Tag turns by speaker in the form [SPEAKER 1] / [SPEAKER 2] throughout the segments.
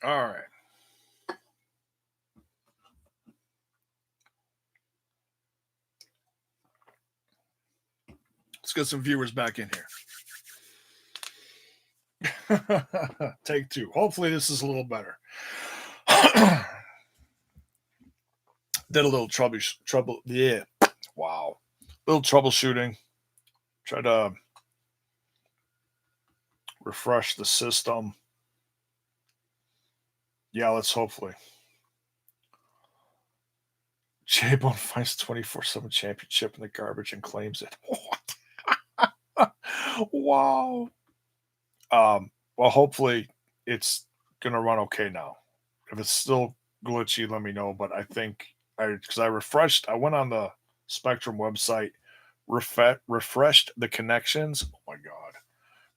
[SPEAKER 1] All right. Let's get some viewers back in here. Take two. Hopefully, this is a little better. Did a little trouble. Yeah. Wow. Little troubleshooting. Try to refresh the system. Yeah, let's hopefully. J-Bone finds 24/7 championship in the garbage and claims it. What? Wow. Well, hopefully it's gonna run okay now. If it's still glitchy, let me know. But I think because I refreshed, I went on the Spectrum website, refreshed the connections. Oh my god,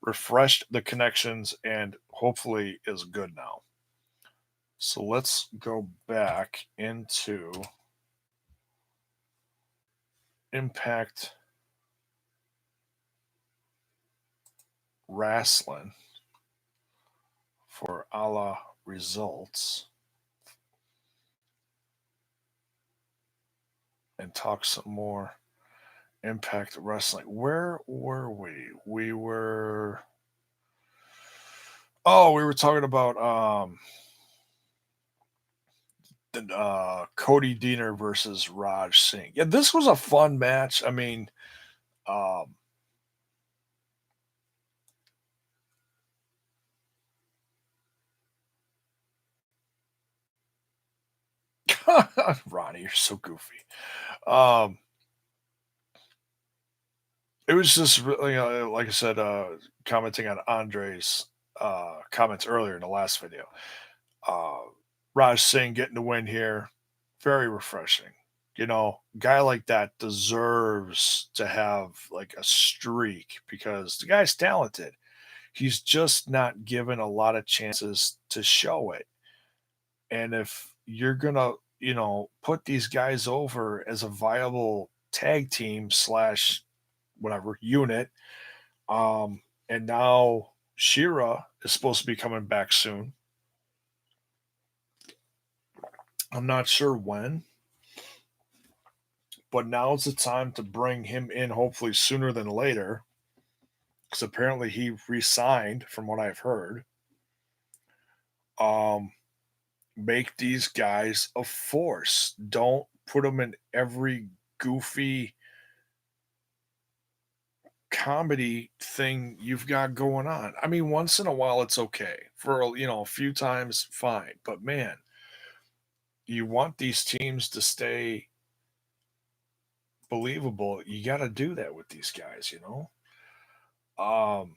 [SPEAKER 1] refreshed the connections, and hopefully is good now. So let's go back into Impact Wrestling for a la results and talk some more Impact Wrestling. Where were we? We were talking about Cody Deaner versus Raj Singh. Yeah, this was a fun match. I mean, um, Ronnie, you're so goofy. Um, it was just really, like I said, commenting on Andre's comments earlier in the last video. Uh, Raj Singh getting the win here, very refreshing. Guy like that deserves to have like a streak because the guy's talented. He's just not given a lot of chances to show it. And if you're gonna, put these guys over as a viable tag team slash whatever unit, and now Shira is supposed to be coming back soon. I'm not sure when, but now's the time to bring him in, hopefully sooner than later, because apparently he resigned, from what I've heard. Um, make these guys a force. Don't put them in every goofy comedy thing you've got going on. I mean, once in a while it's okay. For a few times, fine. But man, you want these teams to stay believable. You got to do that with these guys. Um,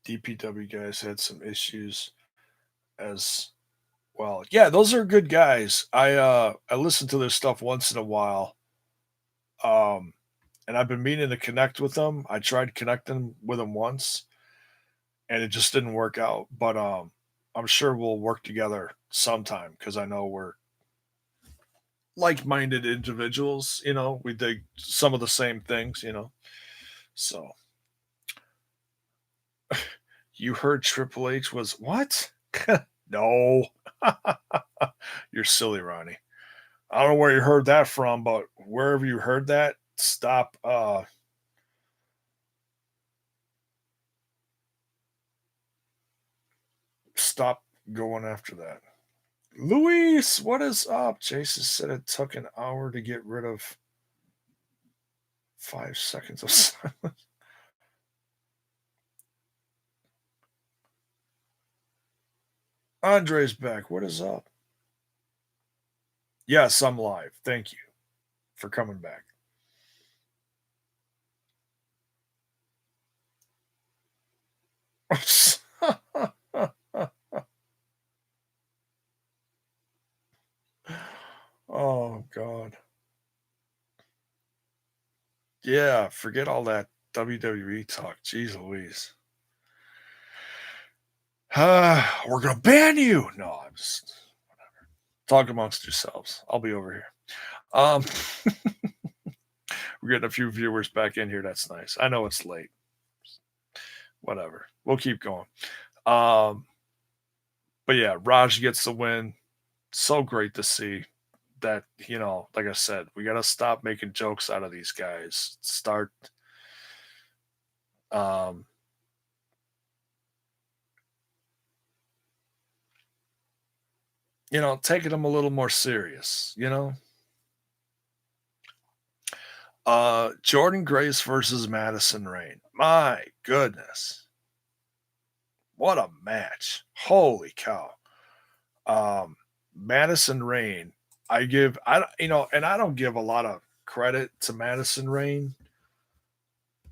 [SPEAKER 1] DPW guys had some issues as well. Yeah, those are good guys. I listen to their stuff once in a while. Um, and I've been meaning to connect with them. I tried connecting with them once, and it just didn't work out. But I'm sure we'll work together sometime because I know we're like-minded individuals. We dig some of the same things. So you heard Triple H was what? No, you're silly, Ronnie. I don't know where you heard that from, but wherever you heard that, stop going after that. Luis, what is up? Jason said it took an hour to get rid of 5 seconds of silence. Andre's back. What is up? Yes, I'm live. Thank you for coming back. Oh God. Yeah, forget all that WWE talk. Jeez Louise. We're gonna ban you. No, I'm just talk amongst yourselves. I'll be over here. Um, we're getting a few viewers back in here. That's nice. I know it's late. Whatever. We'll keep going. Um, but yeah, Raj gets the win. So great to see that, like I said, we got to stop making jokes out of these guys. Start, um, taking them a little more serious. Jordan Grace versus Madison Rain. My goodness. What a match. Holy cow. Um, Madison Rain, I don't, and I don't give a lot of credit to Madison Rain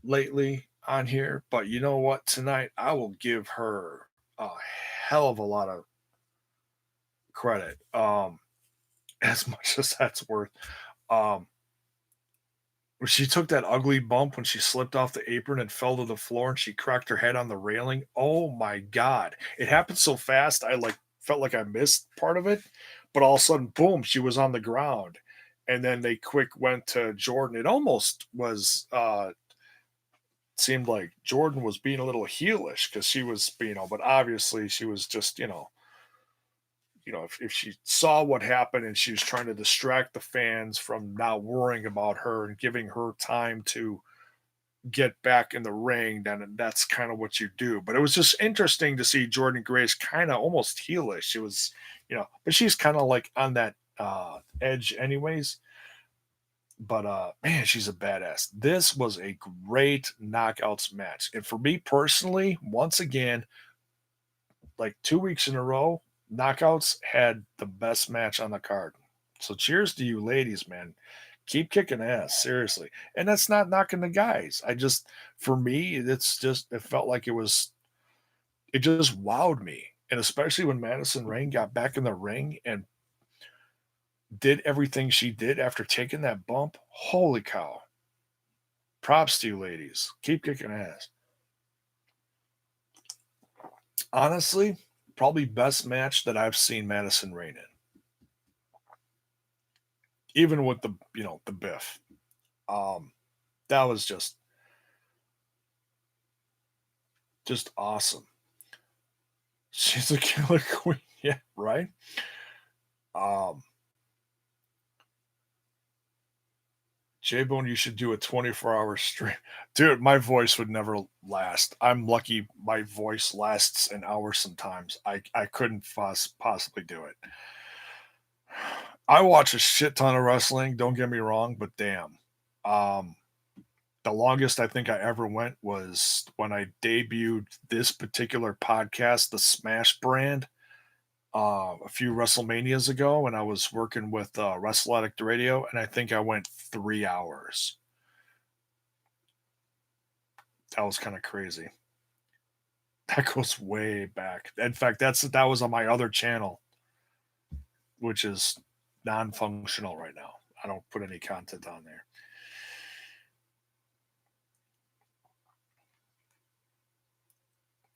[SPEAKER 1] lately on here, but you know what? Tonight I will give her a hell of a lot of credit. As much as that's worth. Um, when she took that ugly bump when she slipped off the apron and fell to the floor and she cracked her head on the railing. Oh my god. It happened so fast I felt like I missed part of it, but all of a sudden boom, she was on the ground. And then they quick went to Jordan. It almost was seemed like Jordan was being a little heelish because she was, but obviously she was just, if she saw what happened and she was trying to distract the fans from now worrying about her and giving her time to get back in the ring, then that's kind of what you do. But it was just interesting to see Jordan Grace kind of almost heelish. She was, but she's kind of like on that edge anyways. But man, she's a badass. This was a great knockouts match. And for me personally, once again, like 2 weeks in a row, knockouts had the best match on the card. So cheers to you ladies, man. Keep kicking ass, seriously. And that's not knocking the guys. For me, it felt like it just wowed me. And especially when Madison Rain got back in the ring and did everything she did after taking that bump. Holy cow. Props to you ladies. Keep kicking ass. Honestly, probably best match that I've seen Madison Rain in. Even with the Biff. Um, that was just awesome. She's a killer queen. Yeah, right. Um, J Bone, you should do a 24-hour stream. Dude, my voice would never last. I'm lucky my voice lasts an hour sometimes. I couldn't possibly do it. I watch a shit ton of wrestling, don't get me wrong, but damn. Um, the longest I think I ever went was when I debuted this particular podcast, the Smash brand, a few WrestleManias ago when I was working with Wrestle Addict Radio, and I think I went 3 hours. That was kind of crazy. That goes way back. In fact, that was on my other channel, which is non-functional right now. I don't put any content on there.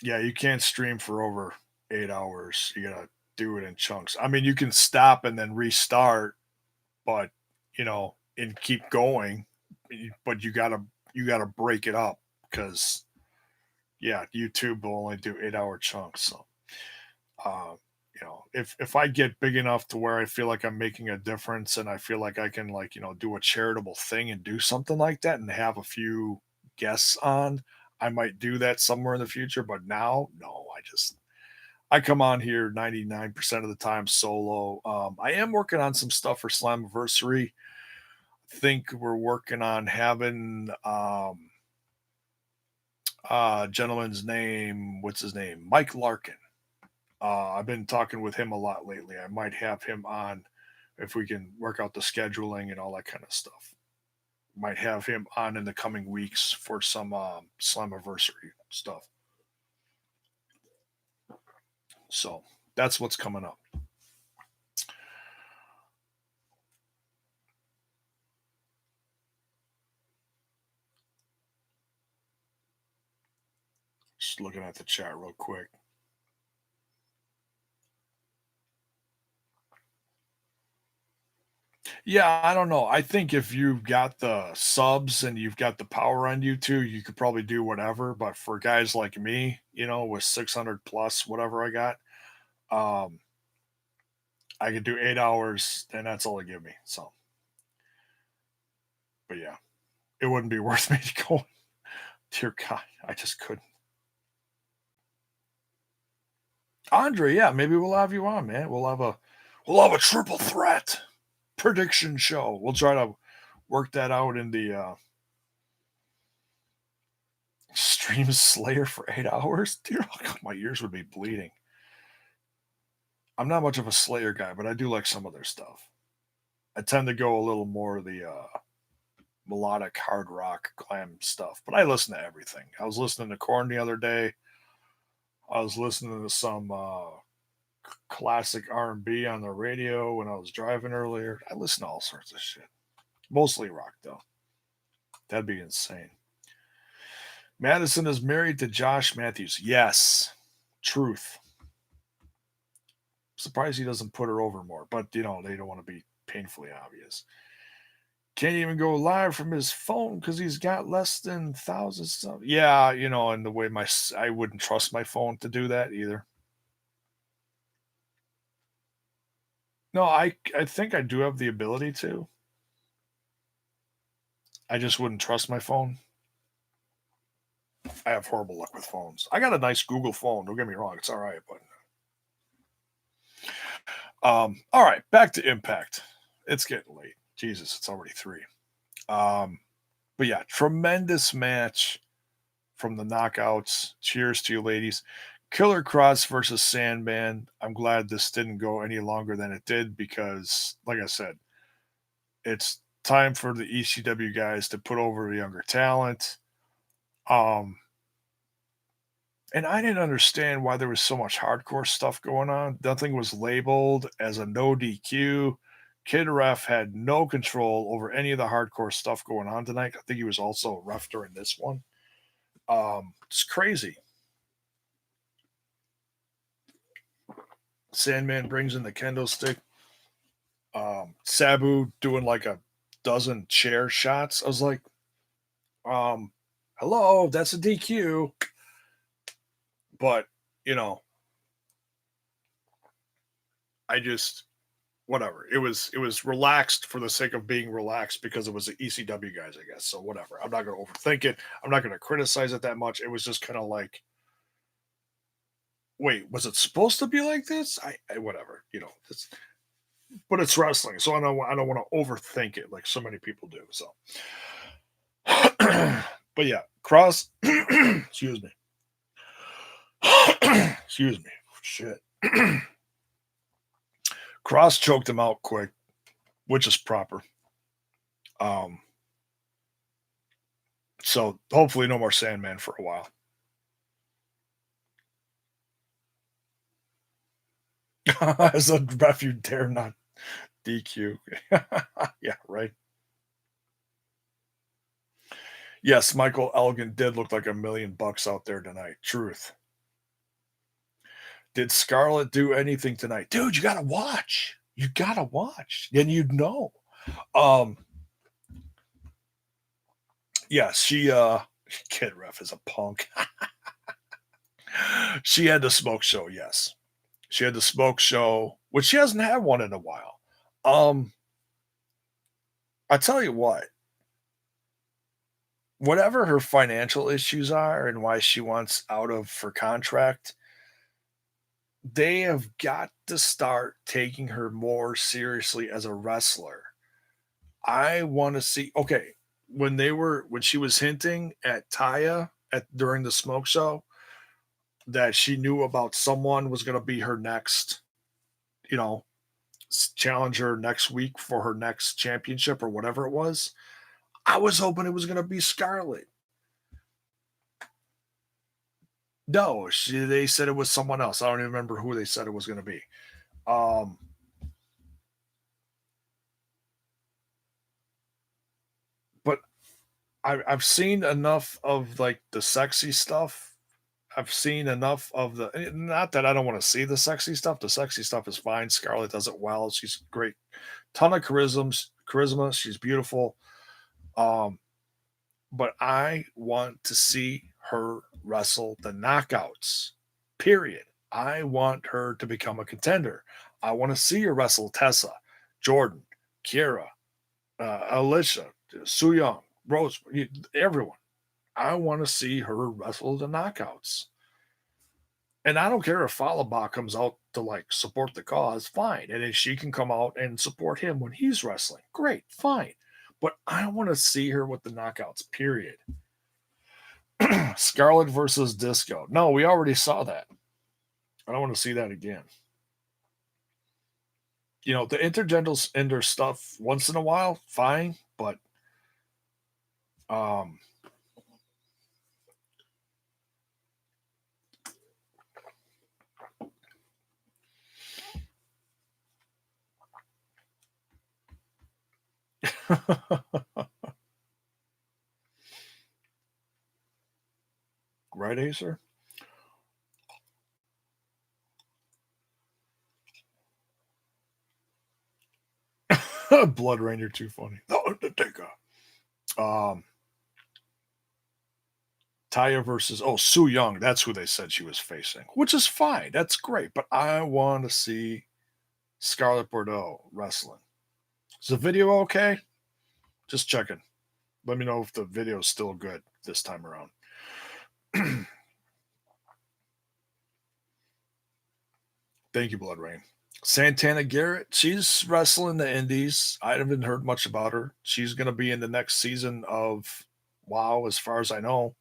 [SPEAKER 1] Yeah, you can't stream for over 8 hours. You gotta do it in chunks. I mean, you can stop and then restart, but and keep going. But you gotta break it up because yeah, YouTube will only do 8 hour chunks. So uh, if I get big enough to where I feel like I'm making a difference and I feel like I can do a charitable thing and do something like that and have a few guests on, I might do that somewhere in the future. But now, no, I come on here 99% of the time solo. I am working on some stuff for Slammiversary. Think we're working on having gentleman's name, what's his name? Mike Larkin. I've been talking with him a lot lately. I might have him on if we can work out the scheduling and all that kind of stuff. Might have him on in the coming weeks for some Slammiversary stuff. So that's what's coming up. Just looking at the chat real quick. Yeah, I don't know. I think if you've got the subs and you've got the power on you too, you could probably do whatever. But for guys like me, with 600 plus whatever I got, um, I could do 8 hours, and that's all they give me. So, but yeah, it wouldn't be worth me to go. Dear God, I just couldn't. Andre, yeah, maybe we'll have you on, man. We'll have a triple threat prediction show. We'll try to work that out in the stream Slayer for 8 hours. Dear, oh God, my ears would be bleeding. I'm not much of a Slayer guy, but I do like some of their stuff. I tend to go a little more the melodic hard rock glam stuff, but I listen to everything. I was listening to Korn the other day. I was listening to some classic R&B on the radio when I was driving earlier. I listen to all sorts of shit. Mostly rock though. That'd be insane. Madison is married to Josh Matthews. Yes. Truth. Surprised he doesn't put her over more, but they don't want to be painfully obvious. Can't even go live from his phone because he's got less than thousands. Yeah, and the way I wouldn't trust my phone to do that either. No, I think I do have the ability to. I just wouldn't trust my phone. I have horrible luck with phones. I got a nice Google phone. Don't get me wrong; it's all right. But all right, back to Impact. It's getting late. Jesus, it's already 3. Um, but yeah, tremendous match from the knockouts. Cheers to you, ladies. Killer Cross versus Sandman. I'm glad this didn't go any longer than it did because, like I said, it's time for the ECW guys to put over the younger talent. Um, and I didn't understand why there was so much hardcore stuff going on. Nothing was labeled as a no DQ. Kid Ref had no control over any of the hardcore stuff going on tonight. I think he was also a ref during this one. It's crazy. Sandman brings in the kendo stick. Sabu doing like a dozen chair shots. I was like, um, hello, that's a DQ. But, you know, I just whatever. It was relaxed for the sake of being relaxed because it was the ECW guys, I guess. So whatever. I'm not gonna overthink it. I'm not gonna criticize it that much. It was just kind of like, wait, was it supposed to be like this? I whatever, but it's wrestling, so I don't want to overthink it like so many people do. So but yeah, Cross excuse me. Excuse me. Shit. Cross choked him out quick, which is proper. Um, so hopefully no more Sandman for a while. As a ref, you dare not DQ. Yeah, right. Yes, Michael Elgin did look like $1 million out there tonight. Truth. Did Scarlett do anything tonight? Dude, you gotta watch. You gotta watch. Then you'd know. Um, yeah, Kid Ref is a punk. She had the smoke show, yes. She had the smoke show, which she hasn't had one in a while. Um, I tell you what, whatever her financial issues are and why she wants out of her contract, they have got to start taking her more seriously as a wrestler. I want to see when she was hinting at Taya during the smoke show that she knew about someone was going to be her next, you know, challenger next week for her next championship or whatever it was. I was hoping it was going to be Scarlett. No, they said it was someone else. I don't even remember who they said it was going to be. Um, but I've seen enough of like the sexy stuff. I've seen enough of not that I don't want to see the sexy stuff. The sexy stuff is fine. Scarlett does it well. She's great ton of charisma. She's beautiful. Um, but I want to see her wrestle the knockouts. Period. I want her to become a contender. I want to see her wrestle Tessa, Jordan, Kira, Alicia, Su Young, Rose, everyone. I want to see her wrestle the knockouts. And I don't care if Falaba comes out to like support the cause, fine. And if she can come out and support him when he's wrestling, great, fine. But I want to see her with the knockouts, period. Scarlet versus Disco. No, we already saw that. I don't want to see that again. The intergender stuff once in a while, fine, but um right, Acer? Blood Rain, you're too funny. The Undertaker. Um Taya versus Su Young. That's who they said she was facing, which is fine. That's great. But I want to see Scarlett Bordeaux wrestling. Is the video okay? Just checking. Let me know if the video is still good this time around. Thank you, Blood Rain. Santana Garrett, she's wrestling the Indies. I haven't heard much about her. She's going to be in the next season of WoW, as far as I know.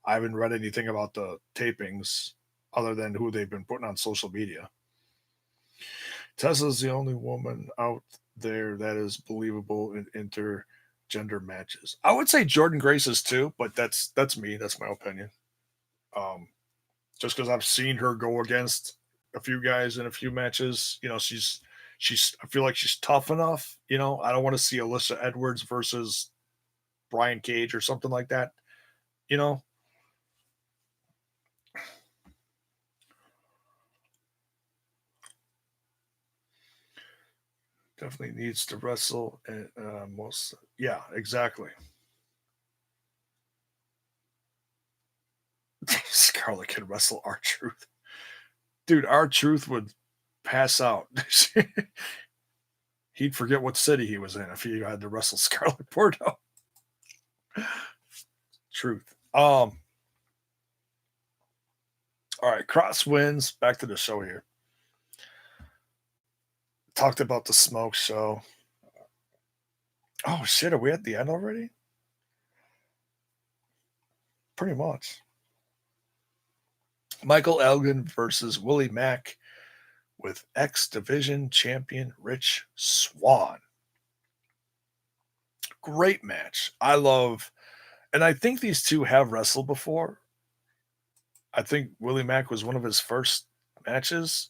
[SPEAKER 1] I haven't read anything about the tapings other than who they've been putting on social media. Tessa's the only woman out there that is believable in intergender matches. I would say Jordan Grace is too, but that's me. That's my opinion. Um, just because I've seen her go against a few guys in a few matches, she's. I feel like she's tough enough. I don't want to see Alyssa Edwards versus Brian Cage or something like that. You know, definitely needs to wrestle. And most, yeah, exactly. Scarlett can wrestle our truth, dude. Our truth would pass out. He'd forget what city he was in if he had to wrestle Scarlett Bordeaux. Truth. All right, Cross wins. Back to the show here. Talked about the smoke show. Oh shit, are we at the end already? Pretty much. Michael Elgin versus Willie Mack with X Division champion Rich Swan. Great match. I love, and I think these two have wrestled before. I think Willie Mack was one of his first matches.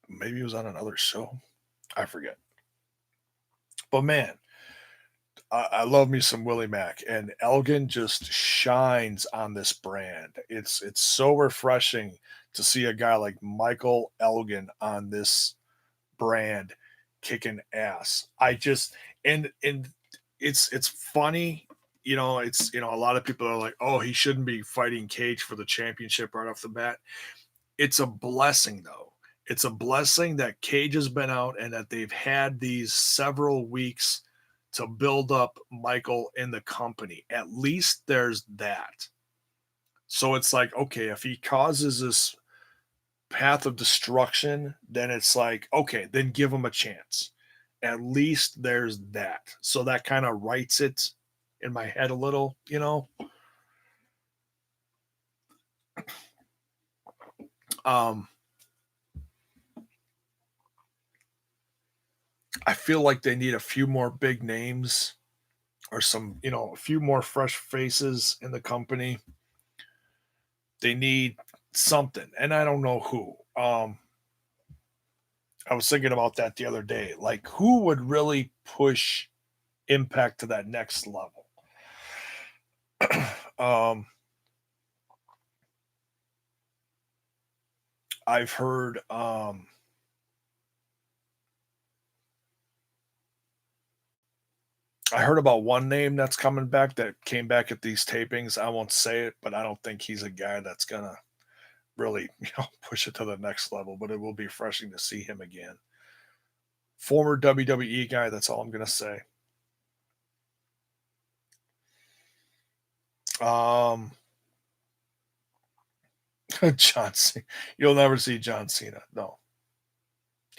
[SPEAKER 1] Maybe he was on another show. I forget. But man, I love me some Willie Mack, and Elgin just shines on this brand. It's so refreshing to see a guy like Michael Elgin on this brand kicking ass. I just and it's funny. A lot of people are like, oh, he shouldn't be fighting Cage for the championship right off the bat. It's a blessing though. It's a blessing that Cage has been out and that they've had these several weeks to build up Michael in the company. At least there's that. So it's like, okay, if he causes this path of destruction, then it's like, okay, then give him a chance. At least there's that. So that kind of writes it in my head a little. Um, I feel like they need a few more big names or a few more fresh faces in the company. They need something, and I don't know who. I was thinking about that the other day. Like, who would really push Impact to that next level? um, I've heard I heard about one name that's coming back that came back at these tapings. I won't say it, but I don't think he's a guy that's gonna really, push it to the next level. But it will be refreshing to see him again. Former WWE guy. That's all I'm gonna say. Um, John Cena. You'll never see John Cena. No,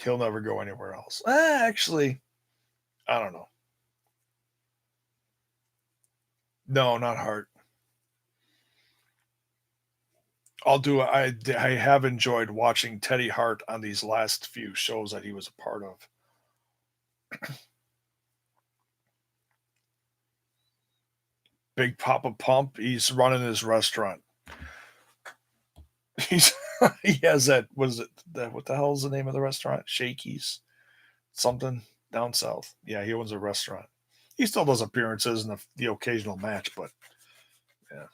[SPEAKER 1] he'll never go anywhere else. Actually, I don't know. No, not Hart. I have enjoyed watching Teddy Hart on these last few shows that he was a part of. Big Papa Pump, he's running his restaurant. He's he has that, was it that, what the hell is the name of the restaurant? Shakey's something down south. Yeah, he owns a restaurant. He still does appearances in the occasional match, but yeah.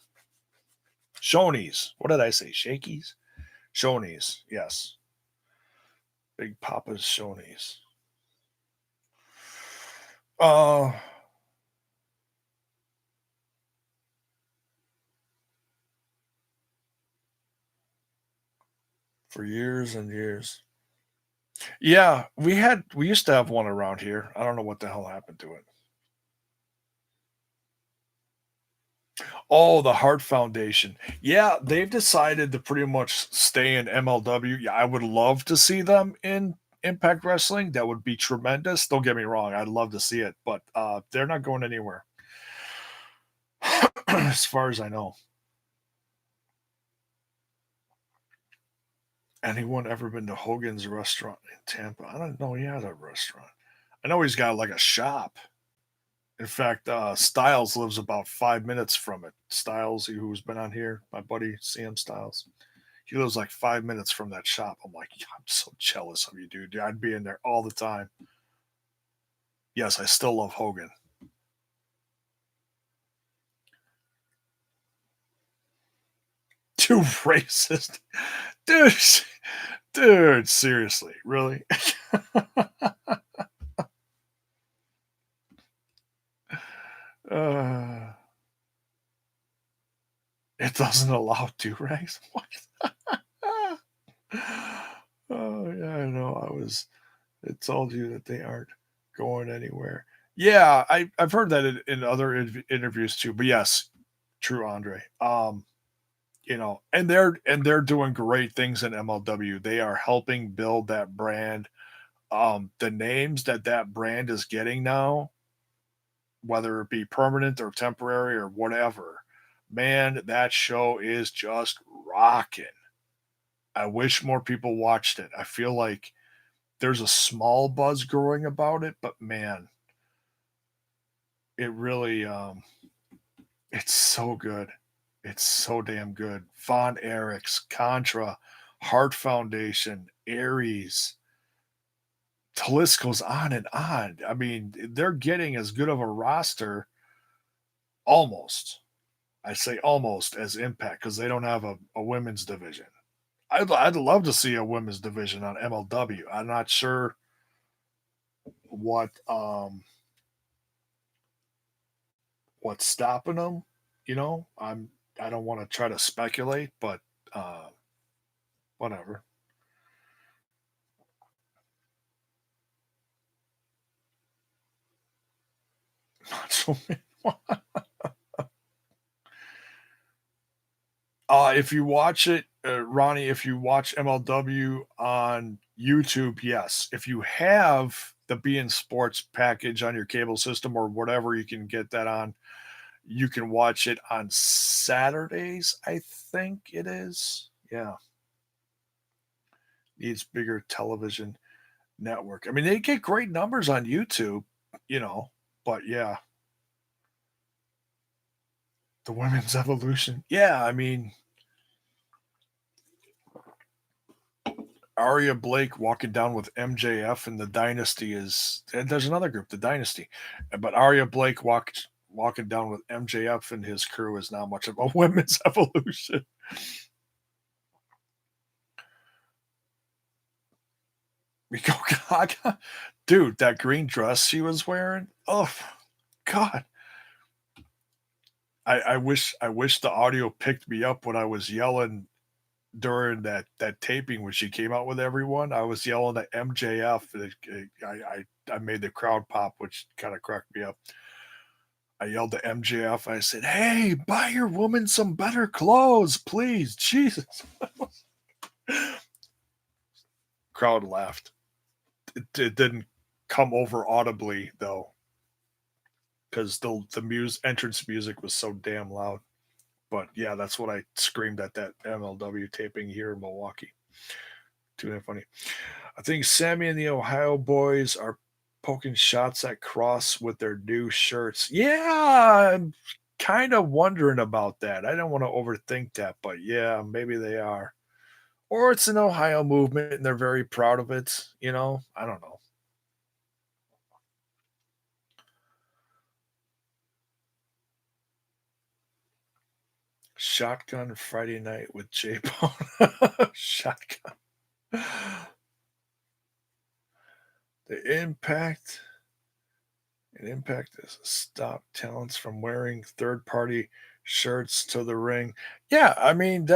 [SPEAKER 1] Shoney's. What did I say? Shakey's? Shoney's. Yes. Big Papa's Shoney's. Uh for years and years. Yeah, we used to have one around here. I don't know what the hell happened to it. Oh, the Heart Foundation. Yeah, they've decided to pretty much stay in MLW. Yeah, I would love to see them in Impact Wrestling. That would be tremendous. Don't get me wrong, I'd love to see it, but they're not going anywhere. As far as I know. Anyone ever been to Hogan's restaurant in Tampa? I don't know he has a restaurant. I know he's got like a shop. In fact, Styles lives about 5 minutes from it. Styles, who's been on here, my buddy CM Styles, he lives like 5 minutes from that shop. I'm like, yeah, I'm so jealous of you, dude. I'd be in there all the time. Yes, I still love Hogan. Too racist, dude. Dude, seriously, really? uh, it doesn't allow do rags. What? Oh yeah, I know. It told you that they aren't going anywhere. Yeah, I've heard that in other interviews too. But yes, true, Andre. And they're doing great things in MLW. They are helping build that brand. The names that brand is getting now, whether it be permanent or temporary or whatever, man, that show is just rocking. I wish more people watched it. I feel like there's a small buzz growing about it, but man, it really it's so good. It's so damn good. Von Erichs, Contra, Heart Foundation, Aries. The list goes on and on. I mean, they're getting as good of a roster almost. I say almost as Impact because they don't have a women's division. I'd love to see a women's division on MLW. I'm not sure what what's stopping them. I don't want to try to speculate, but uh, whatever. So, if you watch it, Ronnie, if you watch MLW on YouTube, yes. If you have the Bein Sports package on your cable system or whatever, you can get that on. You can watch it on Saturdays, I think it is. Yeah, needs bigger television network. I mean, they get great numbers on YouTube, you know, but yeah, the women's evolution. Yeah, I mean, Aria Blake walking down with MJF and the Dynasty is, and there's another group, the Dynasty, but Aria Blake walking down with MJF and his crew is not much of a women's evolution. Rico Gaga, dude, that green dress she was wearing, oh god. I wish the audio picked me up when I was yelling during that taping when she came out with everyone. I was yelling at MJF. I made the crowd pop, which kind of cracked me up. I yelled at MJF. I said, "Hey, buy your woman some better clothes, please." Jesus. Crowd laughed. It didn't come over audibly though, because the entrance music was so damn loud. But yeah, that's what I screamed at that MLW taping here in Milwaukee. Too damn funny. I think Sammy and the Ohio boys are poking shots at Cross with their new shirts. Yeah, I'm kind of wondering about that. I don't want to overthink that, but yeah, maybe they are. Or it's an Ohio movement and they're very proud of it. I don't know. Shotgun Friday night with J Bone. Shotgun. The impact and impact is stop talents from wearing third party shirts to the ring. Yeah, I mean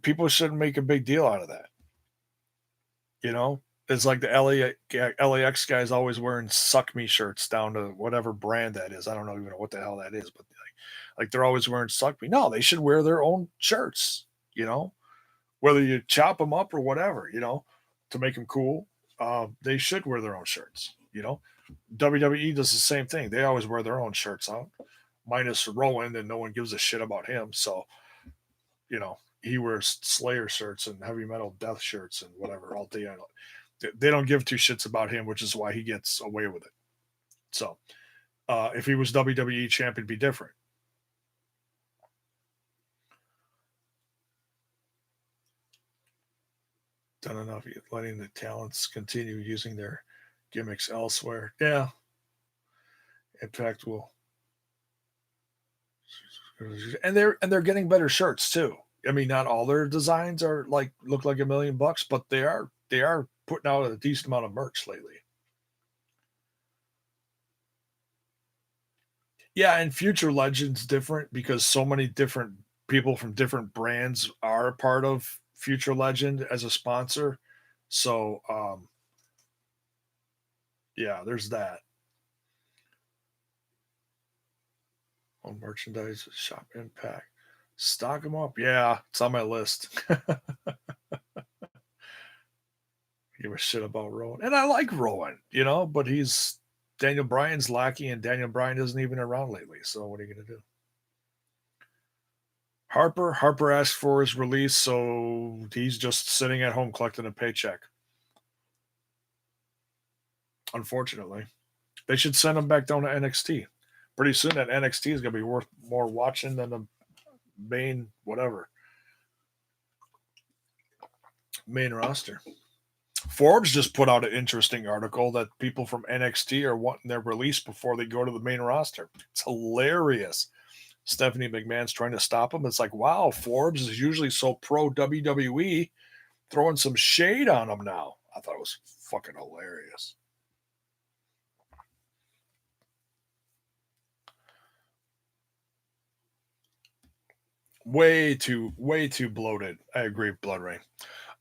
[SPEAKER 1] people shouldn't make a big deal out of that. You know, it's like the LAX guys always wearing "suck me" shirts down to whatever brand that is. I don't even know what the hell that is, but like they're always wearing "suck me." No, they should wear their own shirts. You know, whether you chop them up or whatever. To make them cool. They should wear their own shirts. WWE does the same thing. They always wear their own shirts out, minus Rowan, and no one gives a shit about him. So he wears Slayer shirts and heavy metal death shirts and whatever all day. They don't give two shits about him, which is why he gets away with it. So if he was WWE champ, it'd be different. Done enough letting the talents continue using their gimmicks elsewhere. Yeah, Impact will, and they're getting better shirts too. I mean, not all their designs are like look like $1 million, but they are putting out a decent amount of merch lately. Yeah, and Future Legends different because so many different people from different brands are a part of Future Legend as a sponsor. So yeah, there's that. On merchandise, shop impact. Stock them up. Yeah, it's on my list. Give a shit about Rowan. And I like Rowan, but he's Daniel Bryan's lackey, and Daniel Bryan isn't even around lately. So what are you gonna do? Harper asked for his release, so he's just sitting at home collecting a paycheck. Unfortunately, they should send him back down to NXT. Pretty soon, that NXT is gonna be worth more watching than the main main roster. Forbes just put out an interesting article that people from NXT are wanting their release before they go to the main roster. It's hilarious. Stephanie McMahon's trying to stop him. It's like, wow, Forbes is usually so pro WWE, throwing some shade on him now. I thought it was fucking hilarious. Way too bloated. I agree, Blood Rain.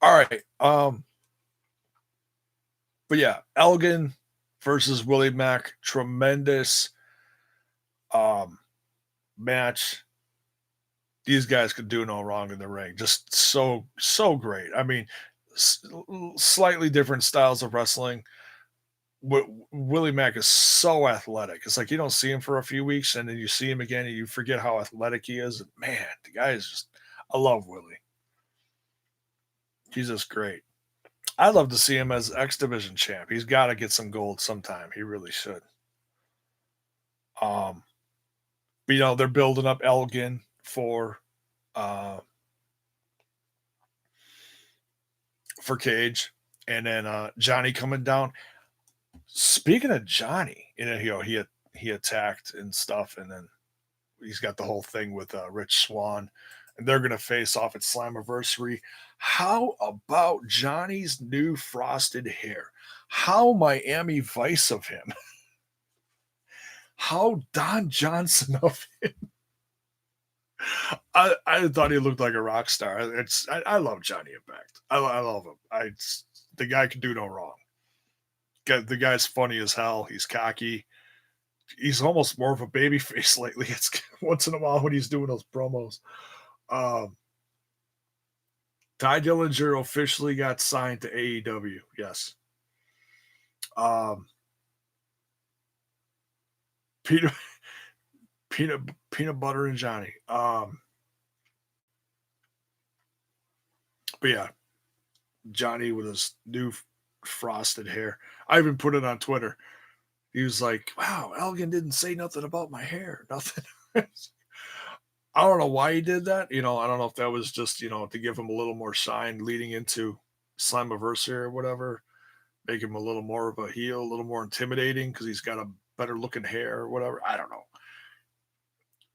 [SPEAKER 1] All right. But yeah, Elgin versus Willie Mack, tremendous um match. These guys could do no wrong in the ring. Just so great. I mean, slightly different styles of wrestling. Willie Mack is so athletic. It's like you don't see him for a few weeks, and then you see him again, and you forget how athletic he is. And man, the guy is just. I love Willie. He's just great. I'd love to see him as X Division champ. He's got to get some gold sometime. He really should. Um, they're building up Elgin uh for Cage, and then Johnny coming down. Speaking of Johnny, he attacked and stuff, and then he's got the whole thing with Rich Swan, and they're gonna face off at Slammiversary. How about Johnny's new frosted hair? How Miami Vice of him. How Don Johnson of I thought he looked like a rock star. I love Johnny Impact. I love him. The guy can do no wrong. The guy's funny as hell. He's cocky. He's almost more of a baby face lately. It's once in a while when he's doing those promos. Um, Ty Dillinger officially got signed to AEW. Yes. Um, peanut peanut butter and Johnny. But yeah, Johnny with his new frosted hair. I even put it on Twitter. He was like, "Wow, Elgin didn't say nothing about my hair. Nothing." I don't know why he did that. I don't know if that was just to give him a little more shine leading into Slammiversary or whatever, make him a little more of a heel, a little more intimidating because he's got a better looking hair or whatever. I don't know,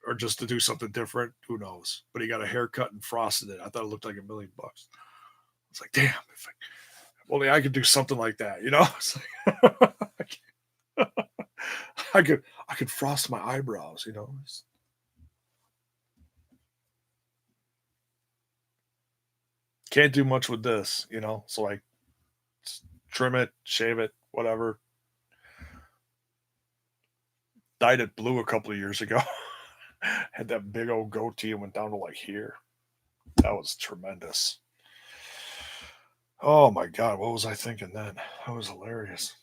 [SPEAKER 1] or just to do something different. Who knows? But he got a haircut and frosted it. I thought it looked like $1 million. It's like, damn, if only I could do something like that. It's like, I could frost my eyebrows. Can't do much with this. So I trim it, shave it, whatever. Dyed it blue a couple of years ago. Had that big old goatee and went down to like here. That was tremendous. Oh my god, what was I thinking then? That was hilarious.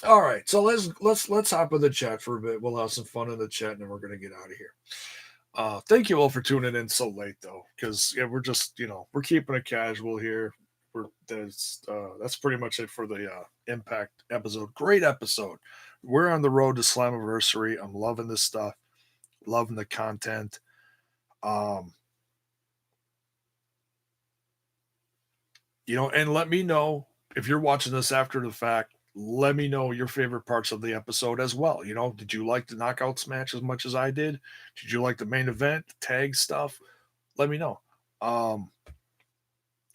[SPEAKER 1] All right, so let's hop in the chat for a bit. We'll have some fun in the chat, and then we're gonna get out of here. Thank you all for tuning in so late though, because yeah, we're just we're keeping it casual here. That's pretty much it for the Impact episode. Great episode. We're on the road to Slammiversary. I'm loving this stuff. Loving the content. Um, and let me know if you're watching this after the fact. Let me know your favorite parts of the episode as well. Did you like the knockouts match as much as I did? Did you like the main event, the tag stuff? Let me know. Um,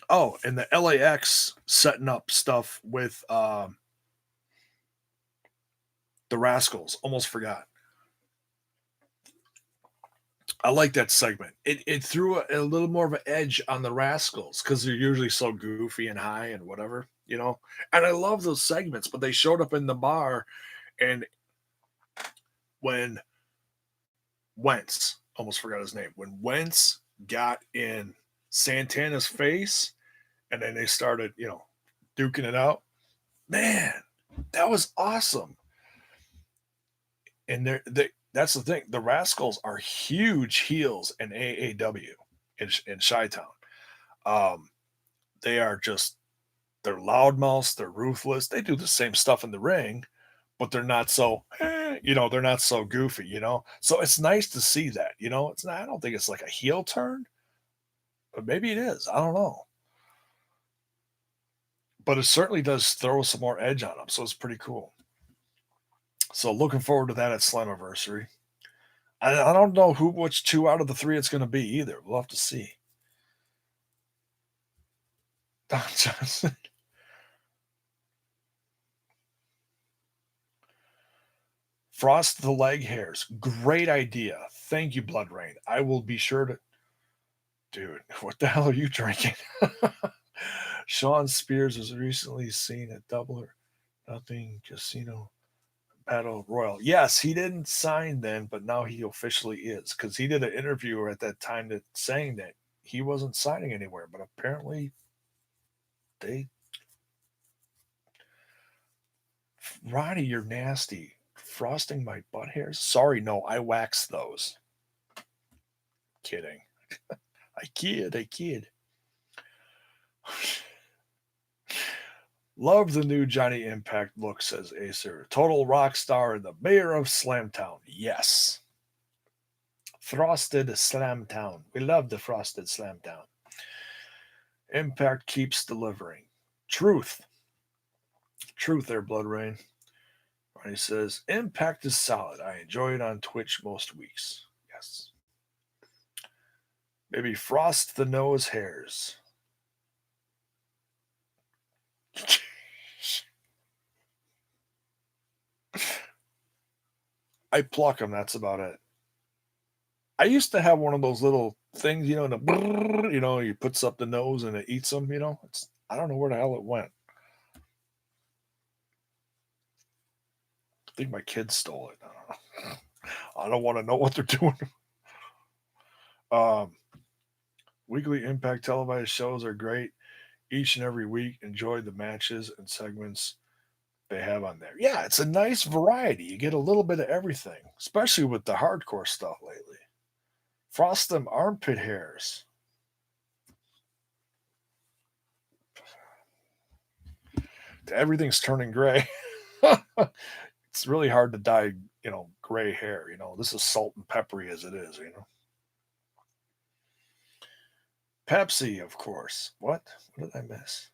[SPEAKER 1] oh, and the LAX setting up stuff with the Rascals. Almost forgot. I like that segment. It threw a little more of an edge on the Rascals because they're usually so goofy and high and whatever. And I love those segments, but they showed up in the bar, and when Wentz, almost forgot his name, when Wentz got in Santana's face, and then they started, duking it out. Man, that was awesome. And that's the thing. The Rascals are huge heels in AAW in Chi-Town. Um, they are just they're loudmouths, they're ruthless. They do the same stuff in the ring, but they're not so they're not so goofy. So it's nice to see that. It's not I don't think it's like a heel turn, but maybe it is. I don't know. But it certainly does throw some more edge on them, so it's pretty cool. So looking forward to that at Slammiversary. I don't know which two out of the three it's going to be either. We'll have to see. Don Johnson. Frost the leg hairs. Great idea. Thank you, Blood Rain. I will be sure to. Dude, what the hell are you drinking? Sean Spears was recently seen at Double or Nothing Casino Battle Royal. Yes, he didn't sign then, but now he officially is because he did an interview at that time that saying that he wasn't signing anywhere, but apparently they. Ronnie, you're nasty. Frosting my butt hairs? Sorry, no, I wax those. Kidding. I kid. Love the new Johnny Impact look, says Acer. Total rock star and the mayor of Slamtown. Yes. Frosted Slamtown. We love the Frosted Slamtown. Impact keeps delivering. Truth. Truth there, Blood Rain. Ronnie says, Impact is solid. I enjoy it on Twitch most weeks. Yes. Maybe frost the nose hairs. I pluck them. That's about it. I used to have one of those little things, the brrr, you puts up the nose and it eats them. It's I don't know where the hell it went. I think my kids stole it. I don't know. I don't want to know what they're doing. Um, Weekly Impact televised shows are great each and every week. Enjoy the matches and segments they have on there. Yeah, it's a nice variety. You get a little bit of everything, especially with the hardcore stuff lately. Frost them armpit hairs. Everything's turning gray. It's really hard to dye, gray hair. This is salt and peppery as it is. Pepsi, of course. What did I miss?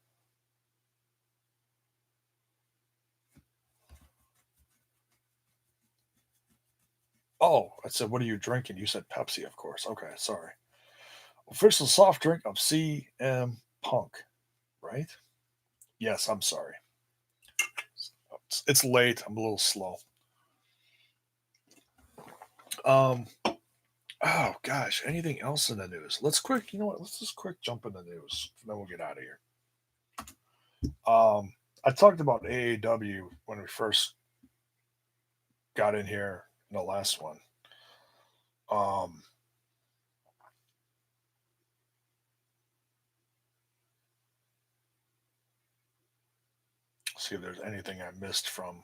[SPEAKER 1] Oh, I said, what are you drinking? You said Pepsi, of course. Okay, sorry. Official soft drink of CM Punk, right? Yes, I'm sorry. It's late. I'm a little slow. Um. Oh gosh, anything else in the news? Let's quick. You know what? Let's just quick jump in the news. Then we'll get out of here. I talked about AAW when we first got in here in the last one. Um, see if there's anything I missed from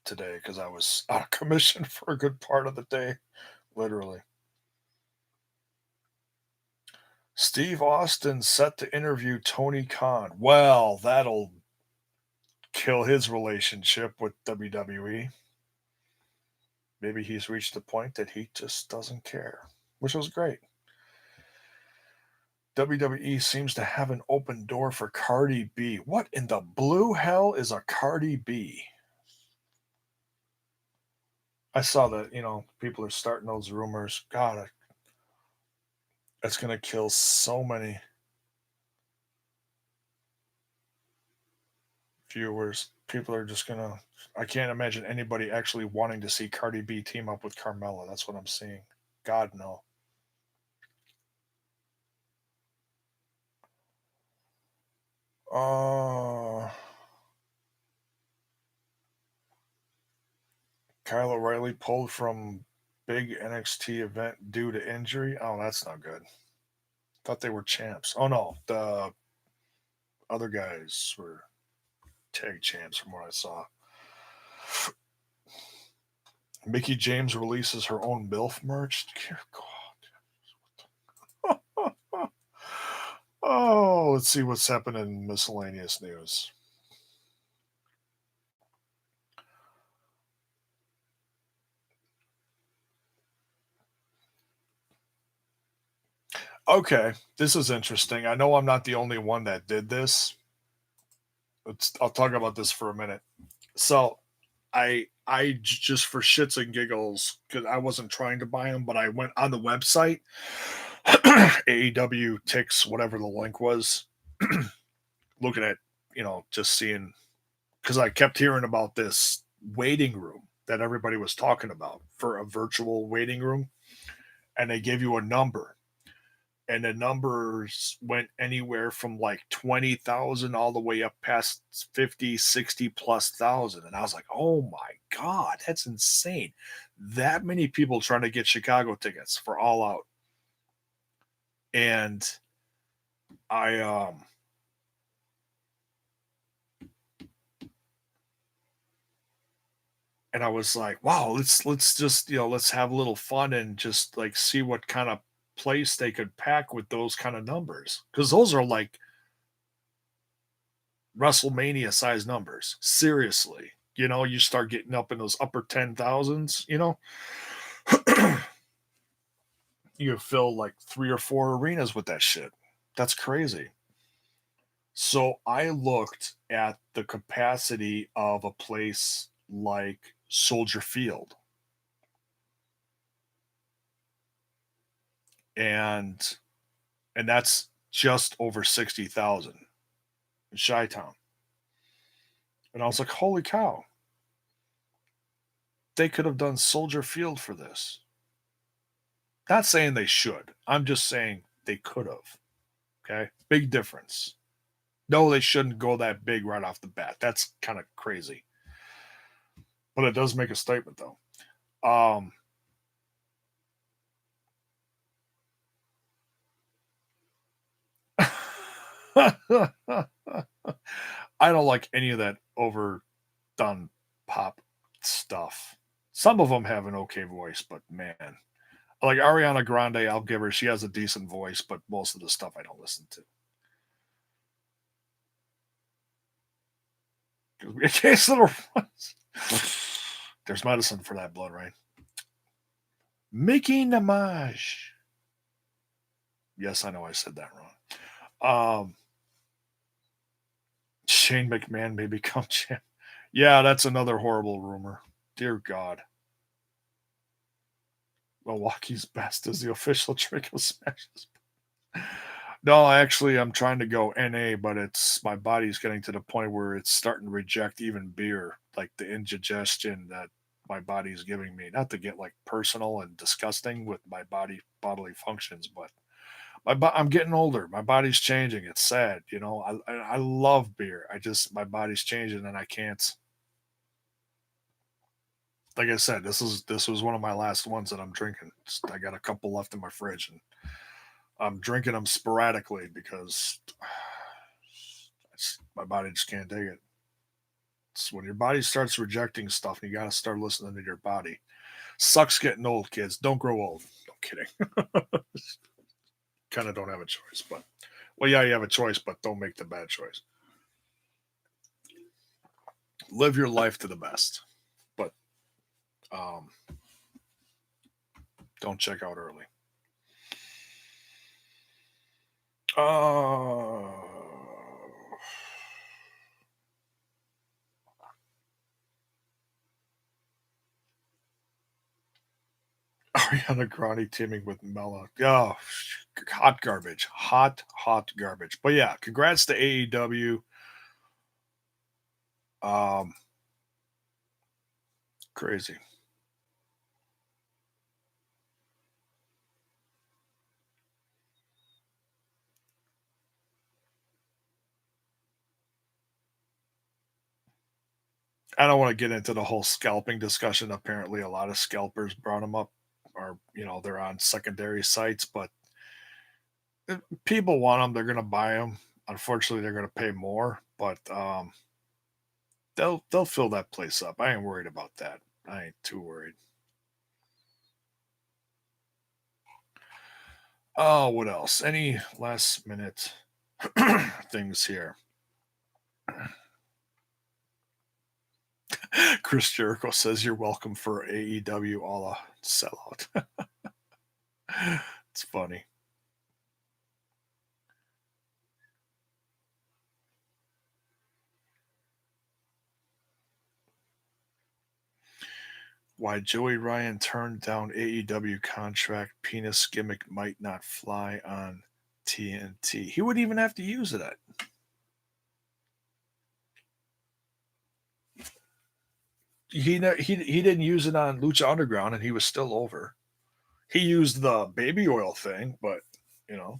[SPEAKER 1] today because I was out of commission for a good part of the day, literally. Steve Austin set to interview Tony Khan. Well, that'll kill his relationship with WWE. Maybe he's reached the point that he just doesn't care, which was great. WWE seems to have an open door for Cardi B. What in the blue hell is a Cardi B? I saw that, people are starting those rumors. God, that's going to kill so many viewers. People are just going to, I can't imagine anybody actually wanting to see Cardi B team up with Carmella. That's what I'm seeing. God, no. Kyle O'Reilly pulled from big NXT event due to injury. Oh, that's not good. Thought they were champs. Oh no, the other guys were tag champs from what I saw. Mickey James releases her own MILF merch. Dear God. Oh, let's see what's happening in miscellaneous news. Okay, this is interesting. I know I'm not the only one that did this. I'll talk about this for a minute. So, just for shits and giggles because I wasn't trying to buy them, but I went on the website, AEW ticks whatever the link was, looking at just seeing because I kept hearing about this waiting room that everybody was talking about for a virtual waiting room, and they gave you a number, and the numbers went anywhere from like 20,000 all the way up past 50, 60 plus thousand. And I was like, oh my God, that's insane. That many people trying to get Chicago tickets for All Out. And I, and I was like, wow, let's just let's have a little fun and just like see what kind of place they could pack with those kind of numbers because those are like WrestleMania size numbers. Seriously, you start getting up in those upper 10,000s. You fill like 3 or 4 arenas with that shit. That's crazy. So I looked at the capacity of a place like Soldier Field, and that's just over 60,000 in Chi Town. And I was like, holy cow. They could have done Soldier Field for this. Not saying they should. I'm just saying they could have. Okay. Big difference. No, they shouldn't go that big right off the bat. That's kind of crazy. But it does make a statement though. Um I don't like any of that overdone pop stuff. Some of them have an okay voice, but man, like Ariana Grande, I'll give her. She has a decent voice, but most of the stuff I don't listen to. In case little ones. There's medicine for that blood, right? Mickey Namaj. Yes, I know I said that wrong. Shane McMahon may become champ. Yeah, that's another horrible rumor. Dear God. Milwaukee's best is the official drink of smashes. No, actually, I'm trying to go NA, but it's my body's getting to the point where it's starting to reject even beer, like the indigestion that my body's giving me. Not to get like personal and disgusting with my bodily functions, but I'm getting older. My body's changing. It's sad, you know. I love beer. I just my body's changing, and I can't. Like I said, this was one of my last ones that I'm drinking. I got a couple left in my fridge, and I'm drinking them sporadically because my body just can't take it. It's when your body starts rejecting stuff, and you got to start listening to your body. Sucks getting old, kids. Don't grow old. No kidding. Kind of don't have a choice, but well, yeah, you have a choice, but don't make the bad choice. Live your life to the best, but um, don't check out early. Uh, Ariana Grande teaming with Mela. Oh, hot garbage. Hot garbage. But yeah, congrats to AEW. Um, crazy. I don't want to get into the whole scalping discussion. Apparently, a lot of scalpers brought them up, or they're on secondary sites. But people want them; they're going to buy them. Unfortunately, they're going to pay more, but they'll fill that place up. I ain't worried about that. I ain't too worried. Oh, what else? Any last minute things here? Chris Jericho says you're welcome for AEW all a sellout. It's funny. Why Joey Ryan turned down AEW contract, penis gimmick might not fly on TNT. He wouldn't even have to use it. He didn't use it on Lucha Underground, and he was still over. He used the baby oil thing, but you know,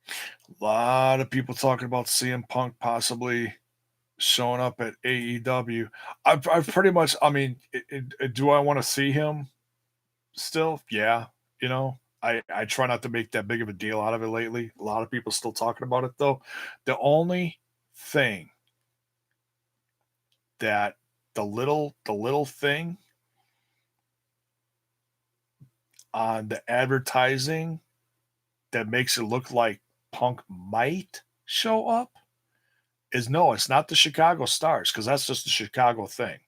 [SPEAKER 1] a lot of people talking about CM Punk possibly showing up at AEW. I've pretty much. I mean, do I want to see him still? Yeah, you know. I try not to make that big of a deal out of it lately. A lot of people still talking about it though. The only thing that the little thing on the advertising that makes it look like Punk might show up is no, it's not the Chicago Stars because that's just the Chicago thing.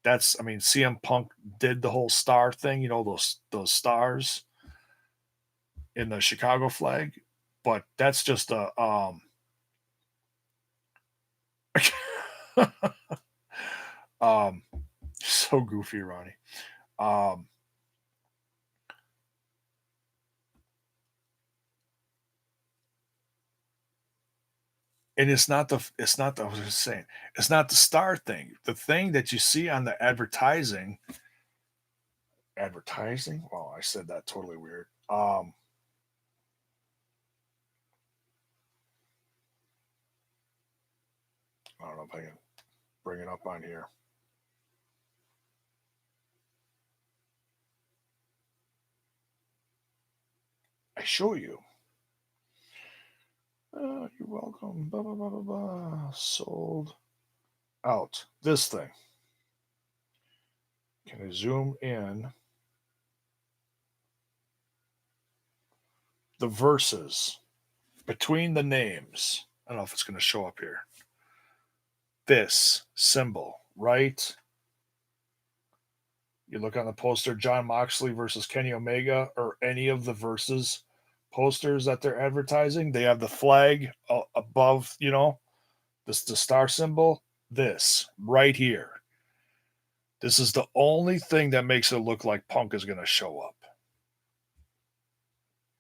[SPEAKER 1] That's I mean CM Punk did the whole star thing, those stars in the Chicago flag, but that's just a um so goofy, Ronnie. Um And it's not the I was just saying, it's not the star thing. The thing that you see on the advertising? Wow, I said that totally weird. I don't know if I can bring it up on here. I show you. You're welcome. Blah, blah, blah, blah, blah. Sold out. This thing. Can I zoom in? The verses between the names. I don't know if it's going to show up here. This symbol, right? You look on the poster, John Moxley versus Kenny Omega, or any of the versus posters that they're advertising. They have the flag above, this the star symbol. This right here. This is the only thing that makes it look like Punk is going to show up.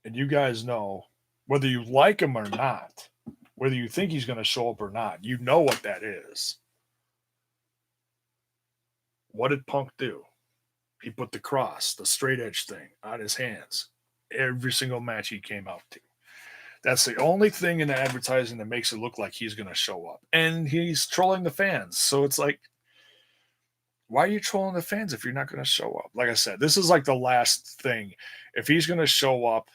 [SPEAKER 1] And you guys know whether you like him or not, whether you think he's going to show up or not, you know what that is. What did Punk do? He put the cross, the straight edge thing, on his hands every single match he came out to. That's the only thing in the advertising that makes it look like he's going to show up. And he's trolling the fans. So it's like, why are you trolling the fans if you're not going to show up? Like I said, this is like the last thing. If he's going to show up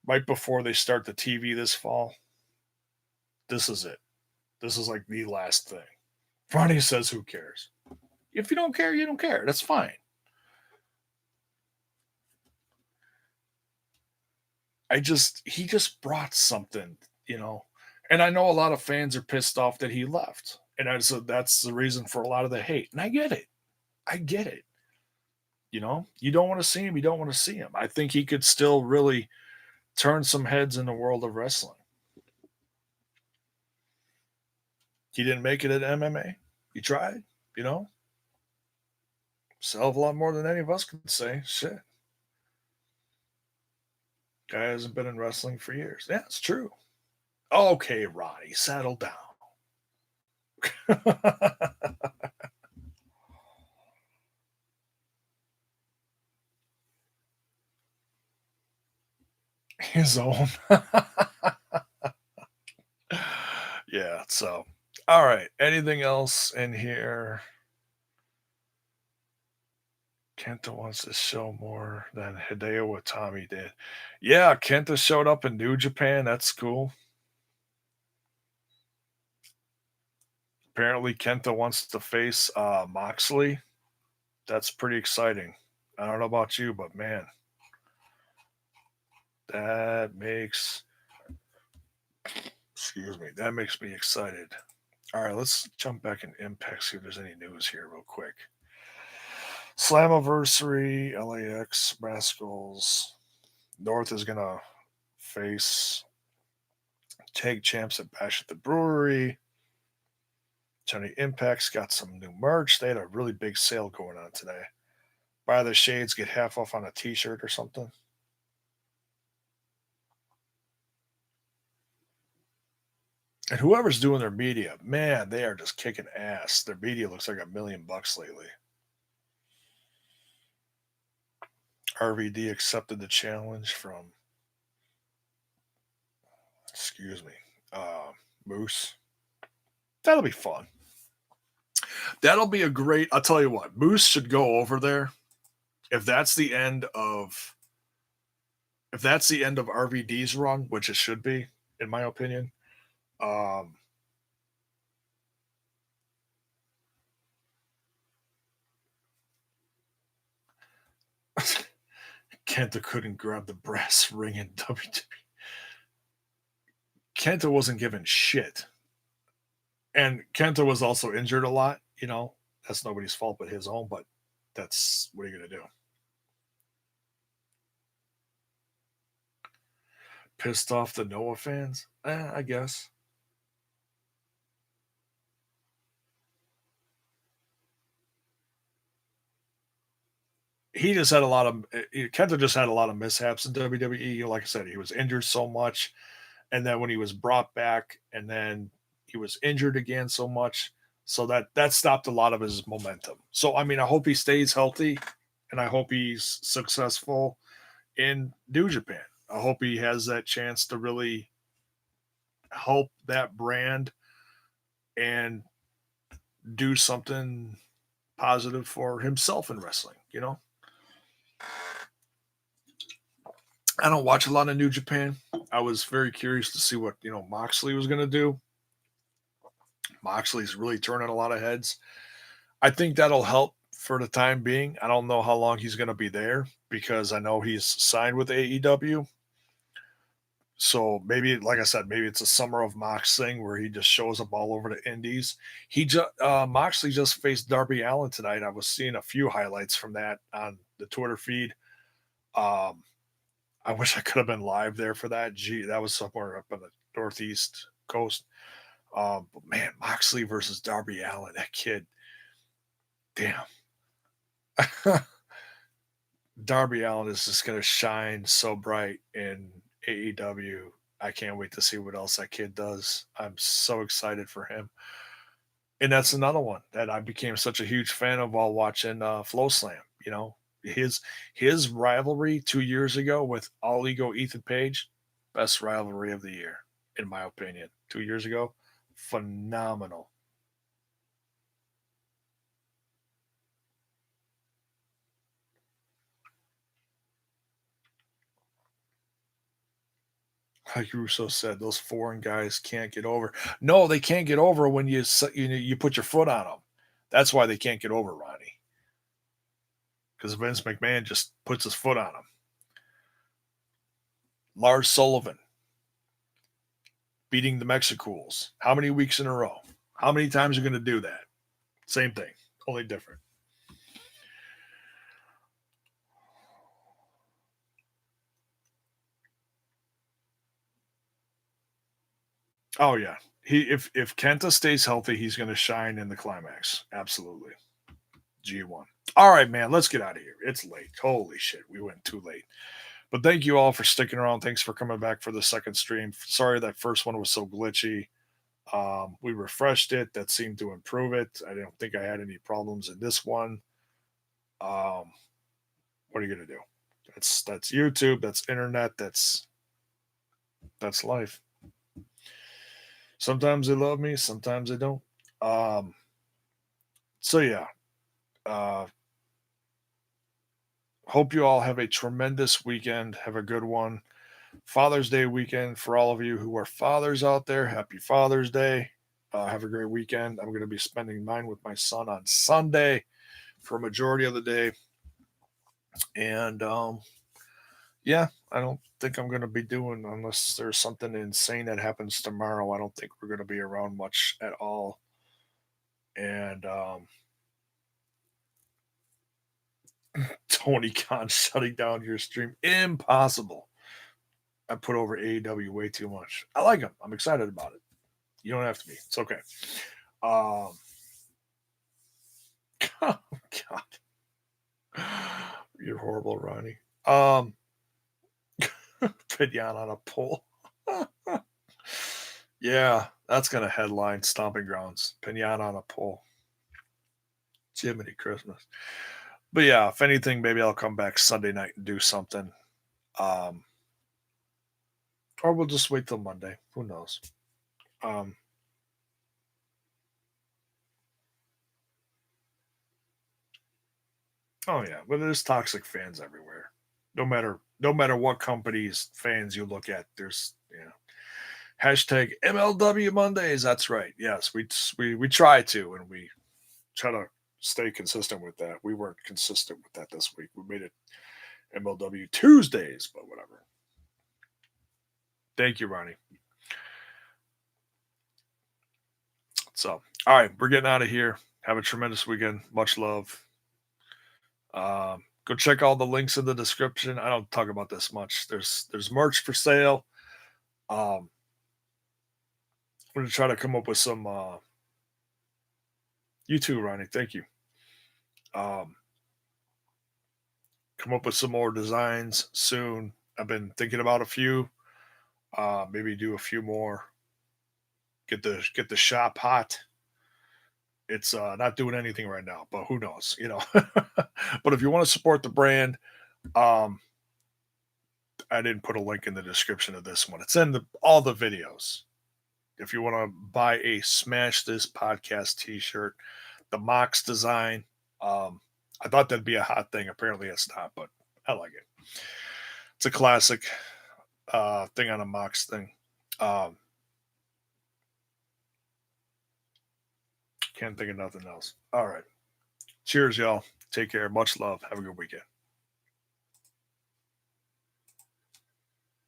[SPEAKER 1] right before they start the TV this fall, this is it. This is like the last thing. Ronnie says, who cares? If you don't care, you don't care. That's fine. He just brought something. And I know a lot of fans are pissed off that he left. And that's the reason for a lot of the hate. And I get it. I get it. You don't want to see him. You don't want to see him. I think he could still really turn some heads in the world of wrestling. He didn't make it at MMA. He tried, you know, sell a lot more than any of us could say. Shit. Guy hasn't been in wrestling for years. Yeah, it's true. Okay, Ronnie, settle down. His own. Yeah, so all right. Anything else in here? Kenta wants to show more than Hideo Watami did. Yeah, Kenta showed up in New Japan. That's cool. Apparently, Kenta wants to face Moxley. That's pretty exciting. I don't know about you, but man, that makes that makes me excited. All right, let's jump back in Impact, see if there's any news here real quick. Slammiversary, LAX, Rascals. North is gonna face tag champs at Bash at the Brewery. Johnny Impact's got some new merch. They had a really big sale going on today. Buy the shades, get half off on a t-shirt or something. And whoever's doing their media, man, they are just kicking ass. Their media looks like $1 million lately. RVD accepted the challenge from, excuse me, Moose. That'll be fun. That'll be a great. I'll tell you what, Moose should go over there. If that's the end of, if that's the end of RVD's run, which it should be, in my opinion. Um, Kenta couldn't grab the brass ring in WWE. Kenta wasn't given shit. And Kenta was also injured a lot, That's nobody's fault but his own, but that's what are you going to do? Pissed off the Noah fans? I guess. He just had a lot of Kenta just had a lot of mishaps in WWE. Like I said, he was injured so much, and then when he was brought back, and then He was injured again so much, so that stopped a lot of his momentum. So I mean, I hope he stays healthy, and I hope he's successful in New Japan. I hope he has that chance to really help that brand and do something positive for himself in wrestling. I don't watch a lot of New Japan. I was very curious to see what Moxley was going to do. Moxley's really turning a lot of heads. I think that'll help for the time being. I don't know how long he's going to be there because I know he's signed with AEW. So maybe, like I said, maybe it's a summer of Mox thing where he just shows up all over the indies. Moxley just faced Darby Allen tonight. I was seeing a few highlights from that on the Twitter feed. Um, I wish I could have been live there for that. Gee, that was somewhere up on the Northeast coast. But man, Moxley versus Darby Allen, that kid, damn. Darby Allen is just going to shine so bright in AEW. I can't wait to see what else that kid does. I'm so excited for him. And that's another one that I became such a huge fan of while watching Flow Slam. His his rivalry 2 years ago with All Ego Ethan Page, best rivalry of the year, in my opinion. 2 years ago, phenomenal. Like Russo said, those foreign guys can't get over. No, they can't get over when you put your foot on them. That's why they can't get over Ronnie, because Vince McMahon just puts his foot on them. Lars Sullivan beating the Mexicools. How many weeks in a row? How many times are you going to do that? Same thing, only different. Oh yeah, if Kenta stays healthy, he's going to shine in the climax. Absolutely. G1. All right, man, let's get out of here. It's late. Holy shit, we went too late. But thank you all for sticking around. Thanks for coming back for the second stream. Sorry that first one was so glitchy. We refreshed it. That seemed to improve it. I don't think I had any problems in this one. Um, what are you gonna do? That's YouTube. That's internet. That's life. Sometimes they love me. Sometimes they don't. Um, so yeah. Uh, hope you all have a tremendous weekend. Have a good one. Father's Day weekend for all of you who are fathers out there. Happy Father's Day. Have a great weekend. I'm going to be spending mine with my son on Sunday for a majority of the day. And yeah, I don't think I'm going to be doing, unless there's something insane that happens tomorrow. I don't think we're going to be around much at all. And Tony Khan shutting down your stream. Impossible. I put over AEW way too much. I like him. I'm excited about it. You don't have to be. It's okay. Um, oh God, you're horrible, Ronnie. Pinion on a pole. Yeah, that's gonna headline Stomping Grounds. Pinion on a pole. Jiminy Christmas. But yeah, if anything, maybe I'll come back Sunday night and do something. Um, or we'll just wait till Monday. Who knows? Um, oh yeah, but there's toxic fans everywhere. No matter what company's fans you look at, there's hashtag MLW Mondays. That's right. Yes, we try to, and we try to stay consistent with that. We weren't consistent with that this week. We made it MLW Tuesdays, but whatever. Thank you, Ronnie. So, all right, we're getting out of here. Have a tremendous weekend. Much love. Go check all the links in the description. I don't talk about this much. There's merch for sale. I'm going to try to come up with some. You too, Ronnie. Thank you. Um, come up with some more designs soon. I've been thinking about a few. Maybe do a few more. get the shop hot. It's not doing anything right now, but who knows, but if you want to support the brand, um, I didn't put a link in the description of this one. It's in all the videos. If you want to buy a Smash This Podcast T-shirt, the Mox design, I thought that'd be a hot thing. Apparently, it's not, but I like it. It's a classic thing on a Mox thing. Um, can't think of nothing else. All right. Cheers, y'all. Take care. Much love. Have a good weekend.